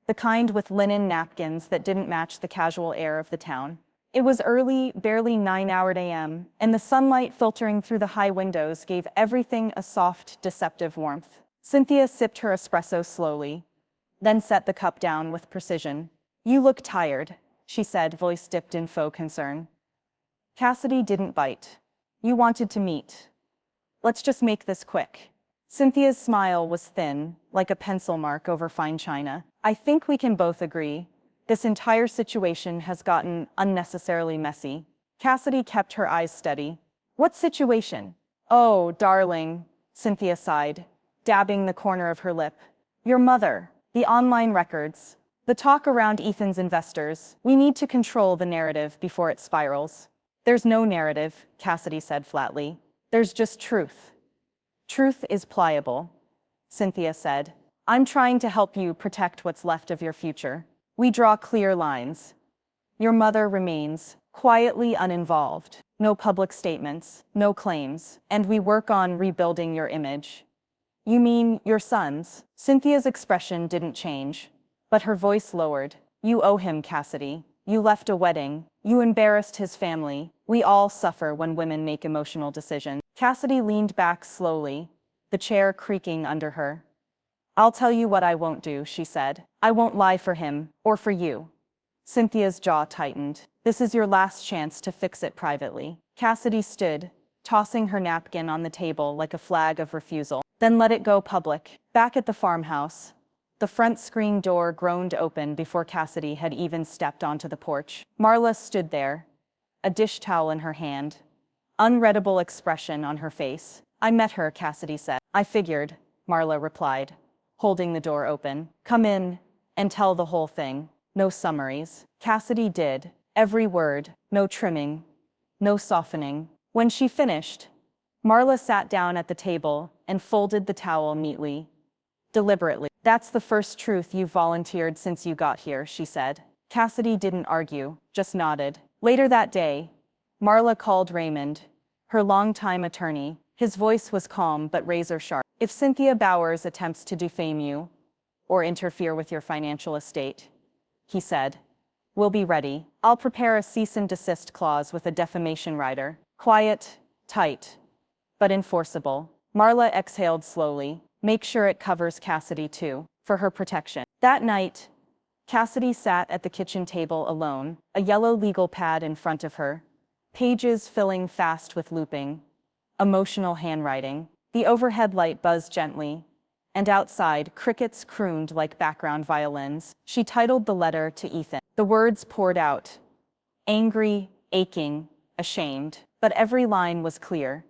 The kind with linen napkins that didn't match the casual air of the town. It was early, barely 9-hour a.m., and the sunlight filtering through the high windows gave everything a soft, deceptive warmth. Cynthia sipped her espresso slowly, then set the cup down with precision. "You look tired," she said, voice dipped in faux concern. Cassidy didn't bite. "You wanted to meet. Let's just make this quick." Cynthia's smile was thin, like a pencil mark over fine china. "I think we can both agree. This entire situation has gotten unnecessarily messy." Cassidy kept her eyes steady. "What situation?" "Oh, darling," Cynthia sighed, dabbing the corner of her lip. "Your mother, the online records, the talk around Ethan's investors. We need to control the narrative before it spirals." "There's no narrative," Cassidy said flatly. "There's just truth." "Truth is pliable," Cynthia said. "I'm trying to help you protect what's left of your future. We draw clear lines. Your mother remains quietly uninvolved. No public statements, no claims, and we work on rebuilding your image." "You mean your son's?" Cynthia's expression didn't change, but her voice lowered. "You owe him, Cassidy. You left a wedding. You embarrassed his family. We all suffer when women make emotional decisions." Cassidy leaned back slowly, the chair creaking under her. "I'll tell you what I won't do," she said. "I won't lie for him, or for you. Cynthia's jaw tightened. This is your last chance to fix it privately. Cassidy stood, tossing her napkin on the table like a flag of refusal. Then let it go public. Back at the farmhouse, the front screen door groaned open before Cassidy had even stepped onto the porch. Marla stood there, a dish towel in her hand, unreadable expression on her face. I met her, Cassidy said. I figured, Marla replied, holding the door open. Come in and tell the whole thing. No summaries. Cassidy did. Every word. No trimming. No softening. When she finished, Marla sat down at the table and folded the towel neatly, deliberately. That's the first truth you've volunteered since you got here, she said. Cassidy didn't argue, just nodded. Later that day, Marla called Raymond, her longtime attorney. His voice was calm but razor-sharp. If Cynthia Bowers attempts to defame you or interfere with your financial estate, he said, we'll be ready. I'll prepare a cease and desist clause with a defamation rider. Quiet, tight, but enforceable. Marla exhaled slowly. Make sure it covers Cassidy too, for her protection. That night, Cassidy sat at the kitchen table alone, a yellow legal pad in front of her, pages filling fast with looping, emotional handwriting. The overhead light buzzed gently, and outside, crickets crooned like background violins. She titled the letter to Ethan. The words poured out, angry, aching, ashamed, but every line was clear.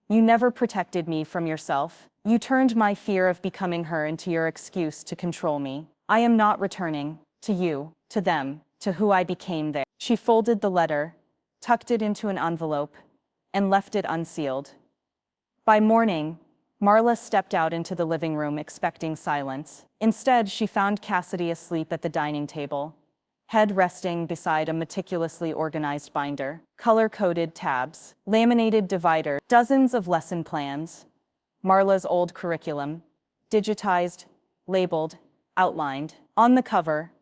You never protected me from yourself. You turned my fear of becoming her into your excuse to control me. I am not returning to you, to them, to who I became there. She folded the letter, tucked it into an envelope, and left it unsealed. By morning, Marla stepped out into the living room expecting silence. Instead, she found Cassidy asleep at the dining table, head resting beside a meticulously organized binder, color-coded tabs, laminated divider, dozens of lesson plans, Marla's old curriculum, digitized, labeled, outlined. On the cover,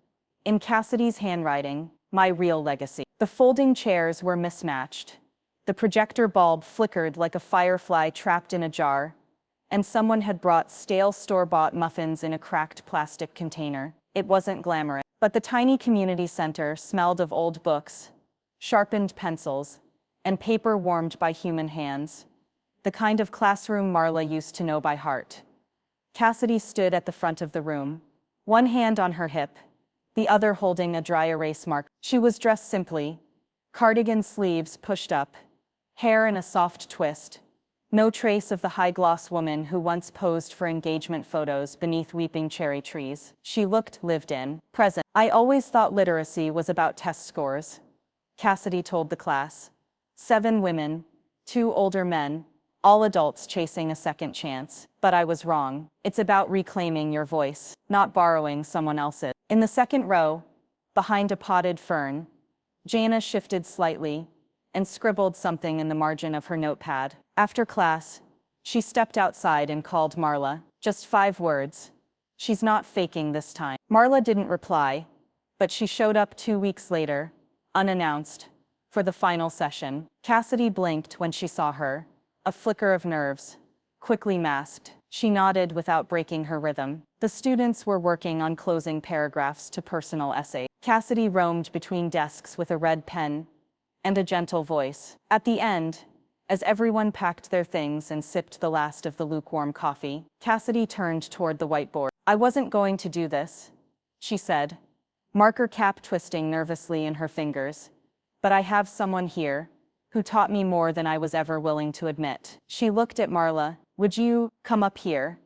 in Cassidy's handwriting, my real legacy. The folding chairs were mismatched. The projector bulb flickered like a firefly trapped in a jar, and someone had brought stale store-bought muffins in a cracked plastic container. It wasn't glamorous, but the tiny community center smelled of old books, sharpened pencils, and paper warmed by human hands, the kind of classroom Marla used to know by heart. Cassidy stood at the front of the room, one hand on her hip, the other holding a dry erase marker. She was dressed simply, cardigan sleeves pushed up, hair in a soft twist, no trace of the high-gloss woman who once posed for engagement photos beneath weeping cherry trees. She looked lived in, present. I always thought literacy was about test scores, Cassidy told the class. 7 women, 2 older men, all adults chasing a second chance. But I was wrong. It's about reclaiming your voice, not borrowing someone else's. In the second row, behind a potted fern, Jana shifted slightly and scribbled something in the margin of her notepad. After class, she stepped outside and called Marla. Just 5 words. She's not faking this time. Marla didn't reply, but she showed up 2 weeks later, unannounced, for the final session. Cassidy blinked when she saw her, a flicker of nerves, quickly masked. She nodded without breaking her rhythm. The students were working on closing paragraphs to personal essays. Cassidy roamed between desks with a red pen and a gentle voice. At the end, as everyone packed their things and sipped the last of the lukewarm coffee, Cassidy turned toward the whiteboard. I wasn't going to do this, she said, marker cap twisting nervously in her fingers. But I have someone here who taught me more than I was ever willing to admit. She looked at Marla. Would you come up here?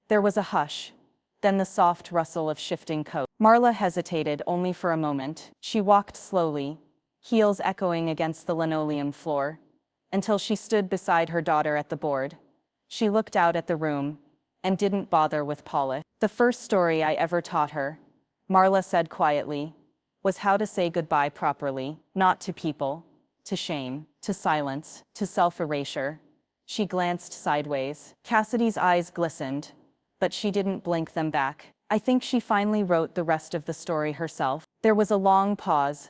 There was a hush, then the soft rustle of shifting coats. Marla hesitated only for a moment. She walked slowly, heels echoing against the linoleum floor, until she stood beside her daughter at the board. She looked out at the room and didn't bother with polish. The first story I ever taught her, Marla said quietly, was how to say goodbye properly, not to people, to shame, to silence, to self-erasure. She glanced sideways. Cassidy's eyes glistened, but she didn't blink them back. I think she finally wrote the rest of the story herself. There was a long pause,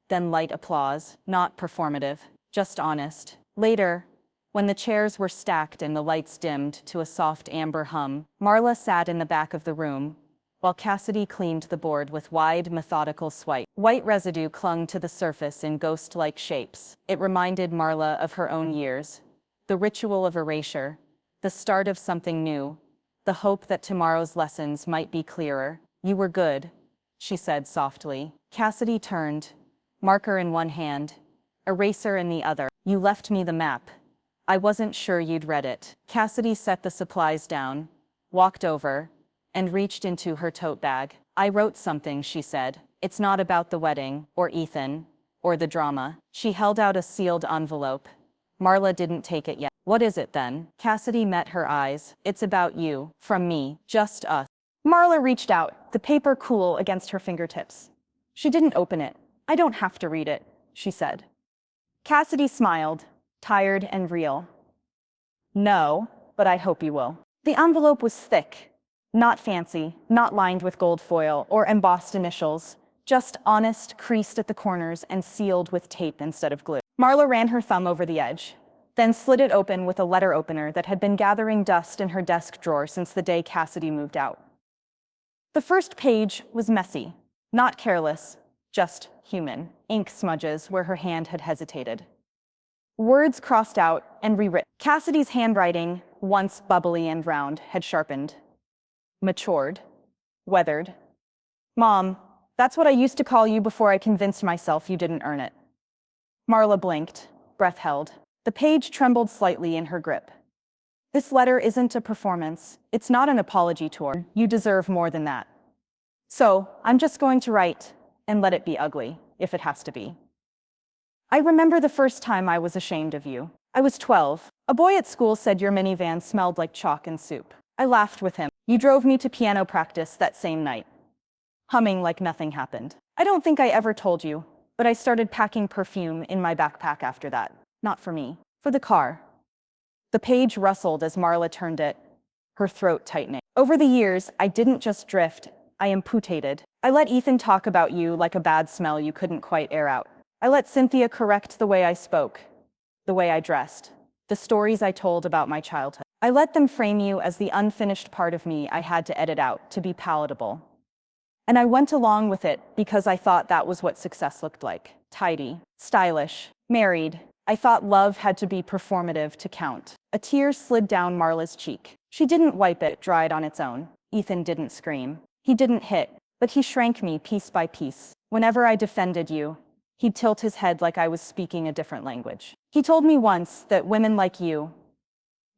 then light applause, not performative, just honest. Later, when the chairs were stacked and the lights dimmed to a soft amber hum, Marla sat in the back of the room, while Cassidy cleaned the board with wide, methodical swipes. White residue clung to the surface in ghost-like shapes. It reminded Marla of her own years. The ritual of erasure, the start of something new, the hope that tomorrow's lessons might be clearer. "You were good," she said softly. Cassidy turned, marker in one hand, eraser in the other. "You left me the map. I wasn't sure you'd read it." Cassidy set the supplies down, walked over, and reached into her tote bag. "I wrote something," she said. "It's not about the wedding, or Ethan, or the drama." She held out a sealed envelope. Marla didn't take it yet. "What is it then?" Cassidy met her eyes. "It's about you, from me, just us." Marla reached out, the paper cool against her fingertips. She didn't open it. "I don't have to read it," she said. Cassidy smiled, tired and real. "No, but I hope you will." The envelope was thick, not fancy, not lined with gold foil or embossed initials, just honest, creased at the corners and sealed with tape instead of glue. Marla ran her thumb over the edge, then slid it open with a letter opener that had been gathering dust in her desk drawer since the day Cassidy moved out. The first page was messy, not careless, just human. Ink smudges where her hand had hesitated. Words crossed out and rewritten. Cassidy's handwriting, once bubbly and round, had sharpened, matured, weathered. "Mom, that's what I used to call you before I convinced myself you didn't earn it." Marla blinked, breath held. The page trembled slightly in her grip. "This letter isn't a performance. It's not an apology tour. You deserve more than that. So, I'm just going to write, and let it be ugly, if it has to be. I remember the first time I was ashamed of you. I was 12. A boy at school said your minivan smelled like chalk and soup. I laughed with him. You drove me to piano practice that same night, humming like nothing happened. I don't think I ever told you, but I started packing perfume in my backpack after that. Not for me, for the car." The page rustled as Marla turned it, her throat tightening. "Over the years, I didn't just drift, I imputated. I let Ethan talk about you like a bad smell you couldn't quite air out. I let Cynthia correct the way I spoke, the way I dressed, the stories I told about my childhood. I let them frame you as the unfinished part of me I had to edit out to be palatable. And I went along with it because I thought that was what success looked like. Tidy, stylish, married. I thought love had to be performative to count." A tear slid down Marla's cheek. She didn't wipe it, it dried on its own. Ethan didn't scream. He didn't hit, but he shrank me piece by piece. Whenever I defended you, he'd tilt his head like I was speaking a different language. He told me once that women like you,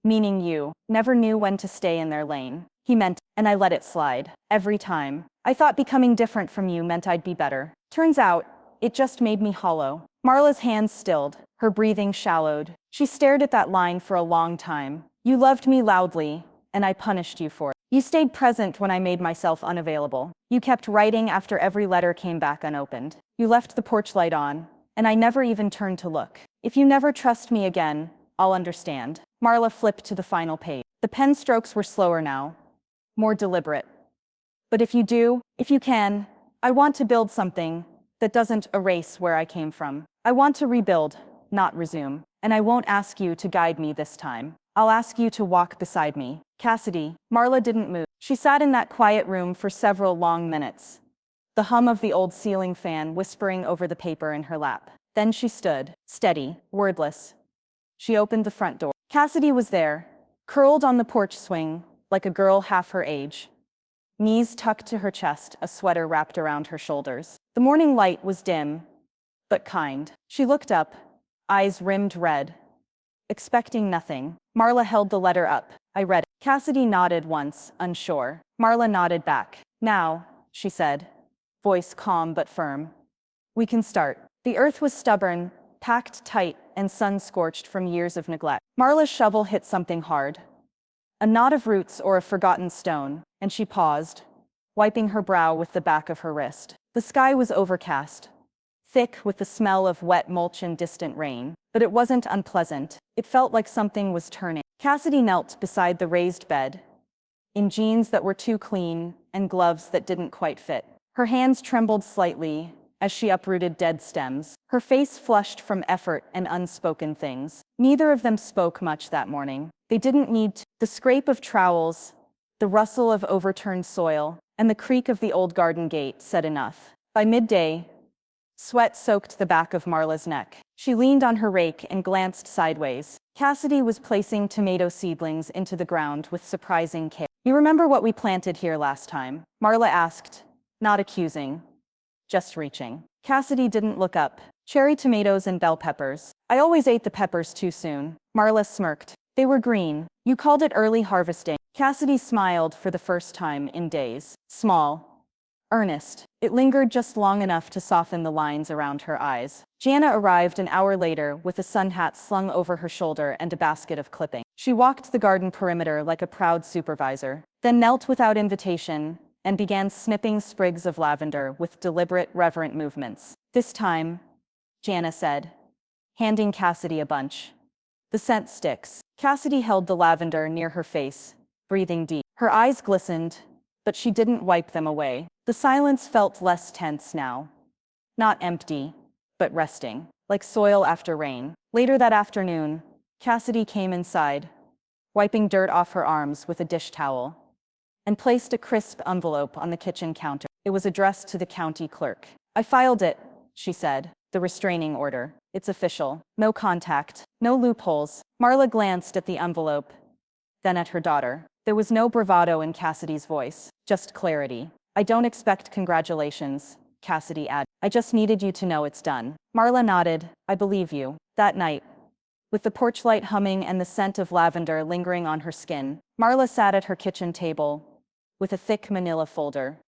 meaning you, never knew when to stay in their lane. He meant, and I let it slide. Every time. I thought becoming different from you meant I'd be better. Turns out, it just made me hollow. Marla's hands stilled, her breathing shallowed. She stared at that line for a long time. "You loved me loudly, and I punished you for it. You stayed present when I made myself unavailable. You kept writing after every letter came back unopened. You left the porch light on, and I never even turned to look. If you never trust me again, I'll understand." Marla flipped to the final page. The pen strokes were slower now, more deliberate. "But if you do, if you can, I want to build something that doesn't erase where I came from. I want to rebuild, not resume. And I won't ask you to guide me this time. I'll ask you to walk beside me." Cassidy. Marla didn't move. She sat in that quiet room for several long minutes, the hum of the old ceiling fan whispering over the paper in her lap. Then she stood, steady, wordless. She opened the front door. Cassidy was there, curled on the porch swing, like a girl half her age. Knees tucked to her chest, a sweater wrapped around her shoulders. The morning light was dim, but kind. She looked up, eyes rimmed red, expecting nothing. Marla held the letter up. "I read it." Cassidy nodded once, unsure. Marla nodded back. "Now," she said, voice calm but firm, "we can start." The earth was stubborn, packed tight, and sun-scorched from years of neglect. Marla's shovel hit something hard. A knot of roots or a forgotten stone, and she paused, wiping her brow with the back of her wrist. The sky was overcast, thick with the smell of wet mulch and distant rain, but it wasn't unpleasant. It felt like something was turning. Cassidy knelt beside the raised bed, in jeans that were too clean and gloves that didn't quite fit. Her hands trembled slightly as she uprooted dead stems. Her face flushed from effort and unspoken things. Neither of them spoke much that morning. They didn't need to. The scrape of trowels, the rustle of overturned soil, and the creak of the old garden gate said enough. By midday, sweat soaked the back of Marla's neck. She leaned on her rake and glanced sideways. Cassidy was placing tomato seedlings into the ground with surprising care. "You remember what we planted here last time?" Marla asked, not accusing, just reaching. Cassidy didn't look up. "Cherry tomatoes and bell peppers. I always ate the peppers too soon." Marla smirked. "They were green. You called it early harvesting." Cassidy smiled for the first time in days. Small, earnest. It lingered just long enough to soften the lines around her eyes. Jana arrived an hour later with a sun hat slung over her shoulder and a basket of clippings. She walked the garden perimeter like a proud supervisor, then knelt without invitation and began snipping sprigs of lavender with deliberate, reverent movements. "This time," Jana said, handing Cassidy a bunch. "The scent sticks." Cassidy held the lavender near her face, breathing deep. Her eyes glistened, but she didn't wipe them away. The silence felt less tense now. Not empty, but resting, like soil after rain. Later that afternoon, Cassidy came inside, wiping dirt off her arms with a dish towel, and placed a crisp envelope on the kitchen counter. It was addressed to the county clerk. "I filed it," she said, "the restraining order. It's official. No contact, no loopholes." Marla glanced at the envelope, then at her daughter. There was no bravado in Cassidy's voice, just clarity. "I don't expect congratulations," Cassidy added. "I just needed you to know it's done." Marla nodded. "I believe you." That night, with the porch light humming and the scent of lavender lingering on her skin, Marla sat at her kitchen table with a thick manila folder.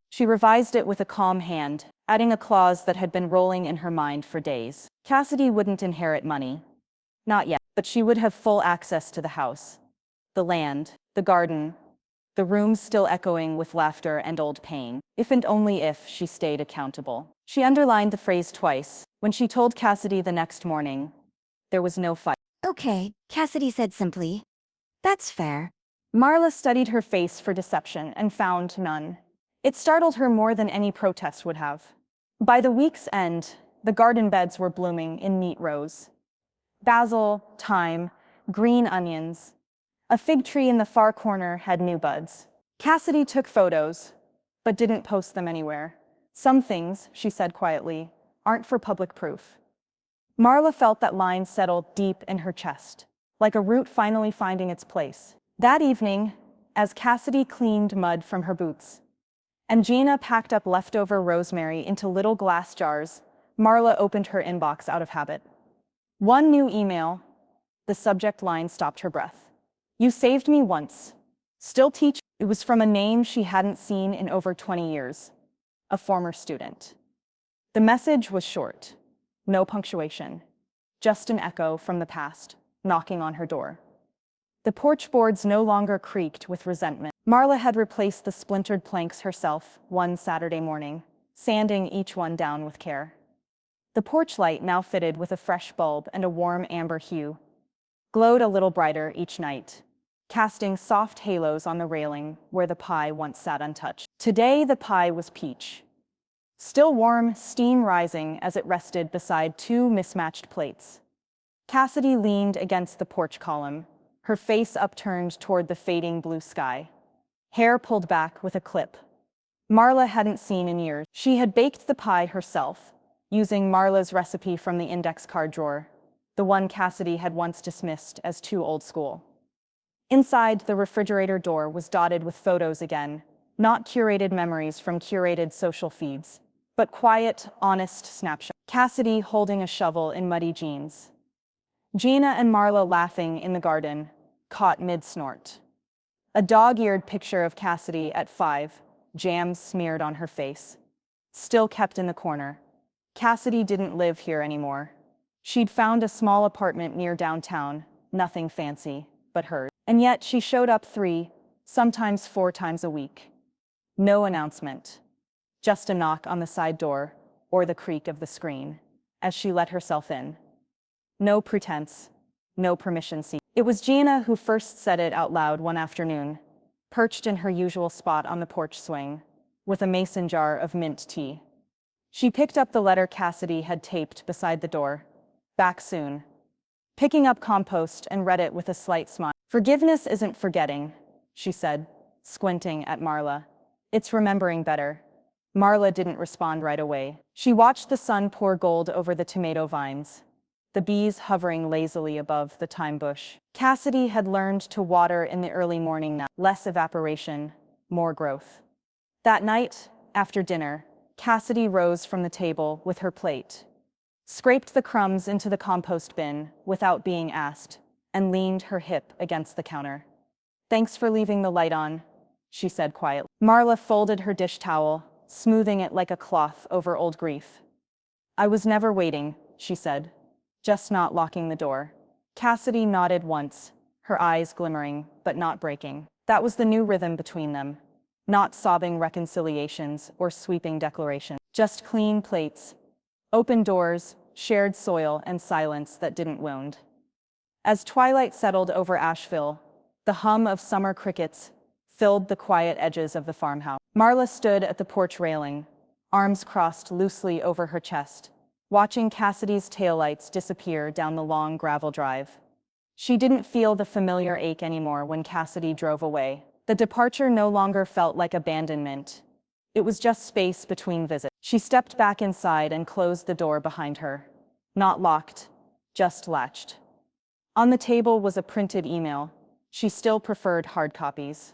She revised it with a calm hand, adding a clause that had been rolling in her mind for days. Cassidy wouldn't inherit money. Not yet, but she would have full access to the house, the land, the garden, the rooms still echoing with laughter and old pain, if and only if she stayed accountable. She underlined the phrase twice. When she told Cassidy the next morning, there was no fight. "Okay," Cassidy said simply. "That's fair." Marla studied her face for deception and found none. It startled her more than any protest would have. By the week's end, the garden beds were blooming in neat rows. Basil, thyme, green onions. A fig tree in the far corner had new buds. Cassidy took photos, but didn't post them anywhere. "Some things," she said quietly, "aren't for public proof." Marla felt that line settle deep in her chest, like a root finally finding its place. That evening, as Cassidy cleaned mud from her boots, and Gina packed up leftover rosemary into little glass jars, Marla opened her inbox out of habit. One new email. The subject line stopped her breath. "You saved me once. Still teach." It was from a name she hadn't seen in over 20 years. A former student. The message was short. No punctuation. Just an echo from the past, knocking on her door. The porch boards no longer creaked with resentment. Marla had replaced the splintered planks herself one Saturday morning, sanding each one down with care. The porch light, now fitted with a fresh bulb and a warm amber hue, glowed a little brighter each night, casting soft halos on the railing where the pie once sat untouched. Today the pie was peach. Still warm, steam rising as it rested beside two mismatched plates. Cassidy leaned against the porch column, her face upturned toward the fading blue sky, hair pulled back with a clip Marla hadn't seen in years. She had baked the pie herself, using Marla's recipe from the index card drawer, the one Cassidy had once dismissed as too old school. Inside, the refrigerator door was dotted with photos again, not curated memories from curated social feeds, but quiet, honest snapshots. Cassidy holding a shovel in muddy jeans. Gina and Marla laughing in the garden, caught mid-snort. A dog-eared picture of Cassidy at 5, jam smeared on her face. Still kept in the corner. Cassidy didn't live here anymore. She'd found a small apartment near downtown, nothing fancy, but hers. And yet she showed up 3, sometimes 4 times a week. No announcement. Just a knock on the side door, or the creak of the screen, as she let herself in. No pretense, no permission seek. It was Gina who first said it out loud one afternoon, perched in her usual spot on the porch swing, with a mason jar of mint tea. She picked up the letter Cassidy had taped beside the door. Back soon. Picking up compost and read it with a slight smile. "Forgiveness isn't forgetting," she said, squinting at Marla. It's remembering better. Marla didn't respond right away. She watched the sun pour gold over the tomato vines, the bees hovering lazily above the thyme bush. Cassidy had learned to water in the early morning now. Less evaporation, more growth. That night, after dinner, Cassidy rose from the table with her plate, scraped the crumbs into the compost bin without being asked, and leaned her hip against the counter. "Thanks for leaving the light on," she said quietly. Marla folded her dish towel, smoothing it like a cloth over old grief. "I was never waiting," she said, "just not locking the door." Cassidy nodded once, her eyes glimmering, but not breaking. That was the new rhythm between them. Not sobbing reconciliations or sweeping declarations. Just clean plates, open doors, shared soil, and silence that didn't wound. As twilight settled over Asheville, the hum of summer crickets filled the quiet edges of the farmhouse. Marla stood at the porch railing, arms crossed loosely over her chest, watching Cassidy's taillights disappear down the long gravel drive. She didn't feel the familiar ache anymore when Cassidy drove away. The departure no longer felt like abandonment. It was just space between visits. She stepped back inside and closed the door behind her. Not locked, just latched. On the table was a printed email. She still preferred hard copies.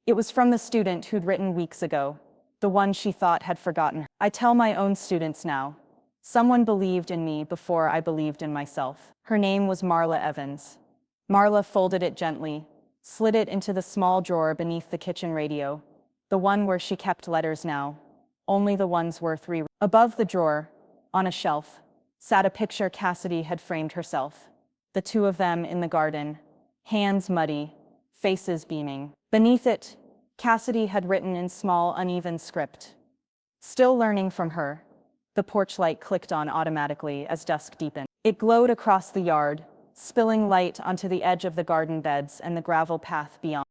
It was from the student who'd written weeks ago, the one she thought had forgotten her. "I tell my own students now. Someone believed in me before I believed in myself." Her name was Marla Evans. Marla folded it gently, slid it into the small drawer beneath the kitchen radio, the one where she kept letters now, only the ones worth rereading. Above the drawer, on a shelf, sat a picture Cassidy had framed herself. The two of them in the garden, hands muddy, faces beaming. Beneath it, Cassidy had written in small, uneven script, "Still learning from her." The porch light clicked on automatically as dusk deepened. It glowed across the yard, spilling light onto the edge of the garden beds and the gravel path beyond.